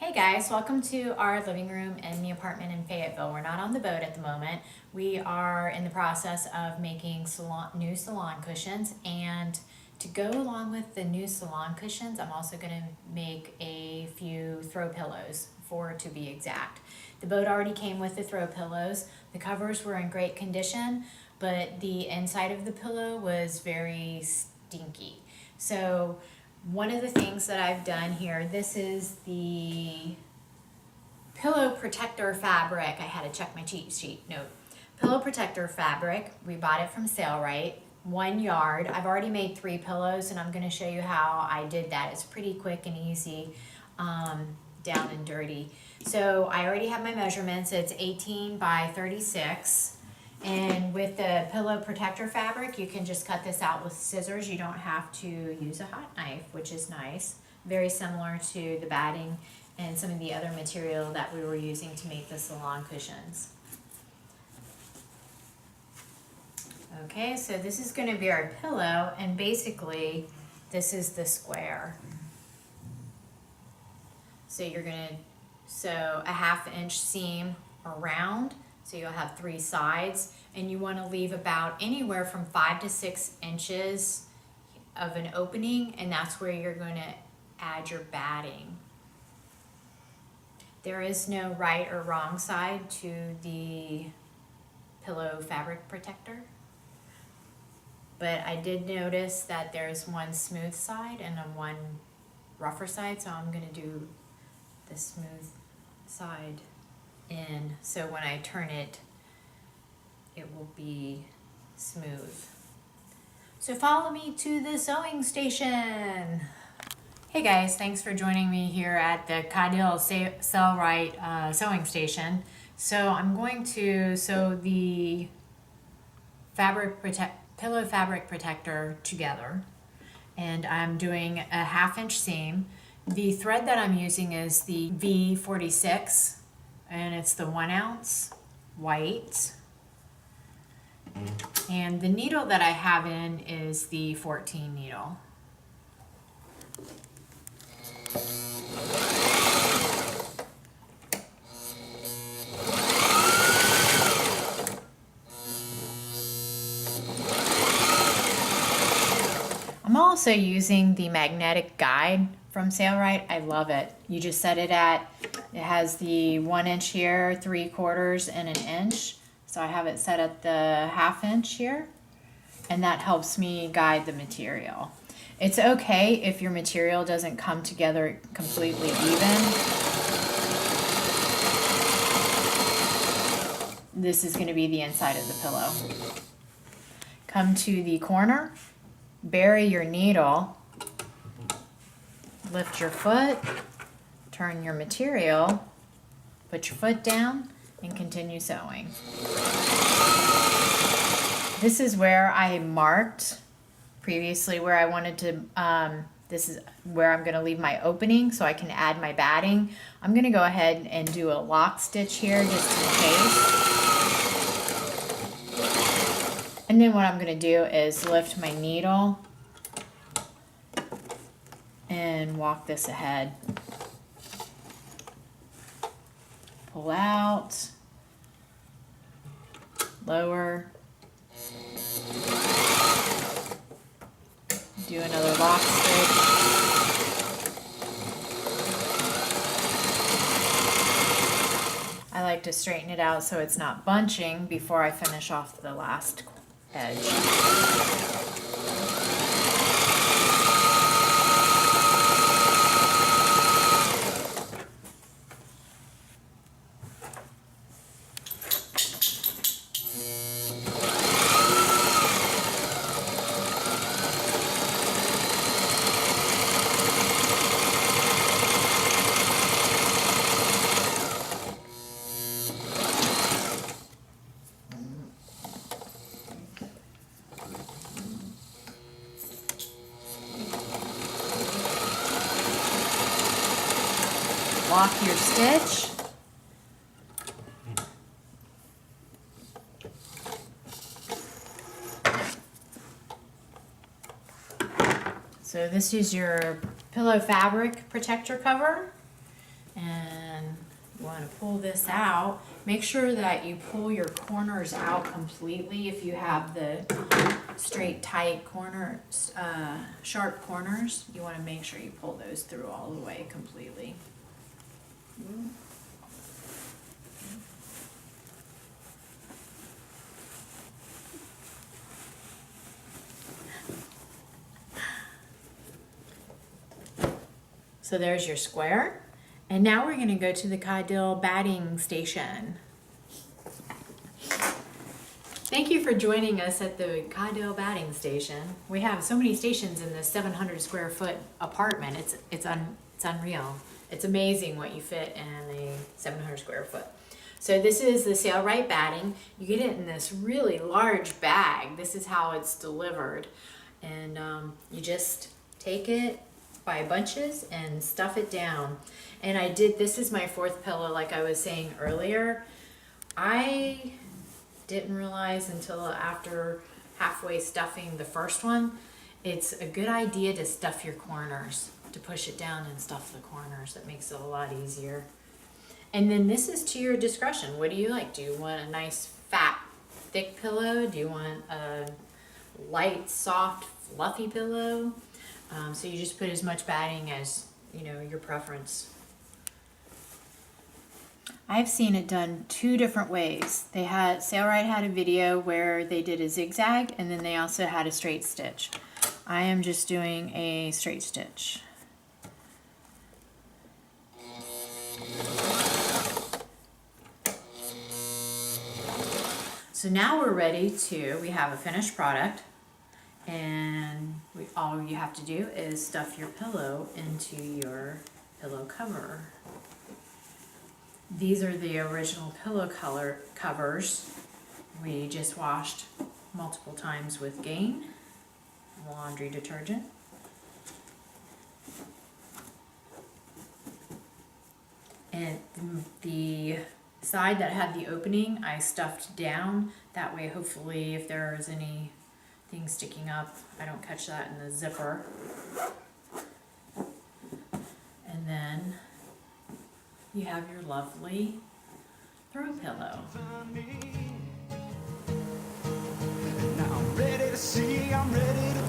Hey guys, welcome to our living room in the apartment in Fayetteville. We're not on the boat at the moment. We are in the process of making new salon cushions, and to go along with the new salon cushions, I'm also going to make a few throw pillows, 4 to be exact. The boat already came with the throw pillows. The covers were in great condition, but the inside of the pillow was very stinky. So one of the things that I've done here, this is the pillow protector fabric. I had to check my cheat sheet note. Pillow protector fabric, we bought it from Sailrite, 1 yard. I've already made 3 pillows and I'm going to show you how I did that. It's pretty quick and easy, down and dirty. So I already have my measurements. It's 18 by 36. And with the pillow protector fabric, you can just cut this out with scissors. You don't have to use a hot knife, which is nice. Very similar to the batting and some of the other material that we were using to make the salon cushions. Okay, so this is going to be our pillow, and basically this is the square. So you're going to sew a 1/2 inch seam around. So you'll have 3 sides, and you want to leave about anywhere from 5 to 6 inches of an opening, and that's where you're going to add your batting. There is no right or wrong side to the pillow fabric protector, but I did notice that there's one smooth side and one rougher side, so I'm going to do the smooth side in, so when I turn it, it will be smooth. So follow me to the sewing station. Hey guys, thanks for joining me here at the Cadill Sailrite sewing station. So I'm going to sew the pillow fabric protector together, and I'm doing a 1/2 inch seam. The thread that I'm using is the V46, and it's the 1 ounce white, and the needle that I have in is the 14 needle. I'm also using the magnetic guide from Sailrite. I love it. You just set it at, it has the 1 inch here, 3/4 and 1 inch. So I have it set at the 1/2 inch here, and that helps me guide the material. It's okay if your material doesn't come together completely even. This is going to be the inside of the pillow. Come to the corner, bury your needle, lift your foot, turn your material, put your foot down, and continue sewing. This is where I marked previously where I wanted to, this is where I'm going to leave my opening so I can add my batting. I'm going to go ahead and do a lock stitch here just in case. And then what I'm going to do is lift my needle and walk this ahead. Pull out, lower, do another lock stitch. I like to straighten it out so it's not bunching before I finish off the last edge. Lock your stitch. So this is your pillow fabric protector cover. And you want to pull this out. Make sure that you pull your corners out completely. If you have the straight, tight corners, sharp corners, you want to make sure you pull those through all the way completely. So there's your square. And now we're going to go to the Cadill batting station. Thank you for joining us at the Cadill batting station. We have so many stations in this 700 square foot apartment. It's unreal. It's amazing what you fit in a 700 square foot. So this is the Sailrite batting. You get it in this really large bag. This is how it's delivered. And you just take it by bunches and stuff it down. And this is my fourth pillow, like I was saying earlier. I didn't realize until after halfway stuffing the first one, it's a good idea to stuff your corners, to push it down and stuff the corners. That makes it a lot easier. And then this is to your discretion. What do you like? Do you want a nice, fat, thick pillow? Do you want a light, soft, fluffy pillow? So you just put as much batting as, your preference. I've seen it done two different ways. Sailrite had a video where they did a zigzag, and then they also had a straight stitch. I am just doing a straight stitch. So now we're ready we have a finished product, and all you have to do is stuff your pillow into your pillow cover. These are the original pillow covers. We just washed multiple times with Gain laundry detergent. And the side that had the opening, I stuffed down. That way, hopefully, if there is anything sticking up, I don't catch that in the zipper. And then you have your lovely throw pillow. Now I'm ready to see, I'm ready to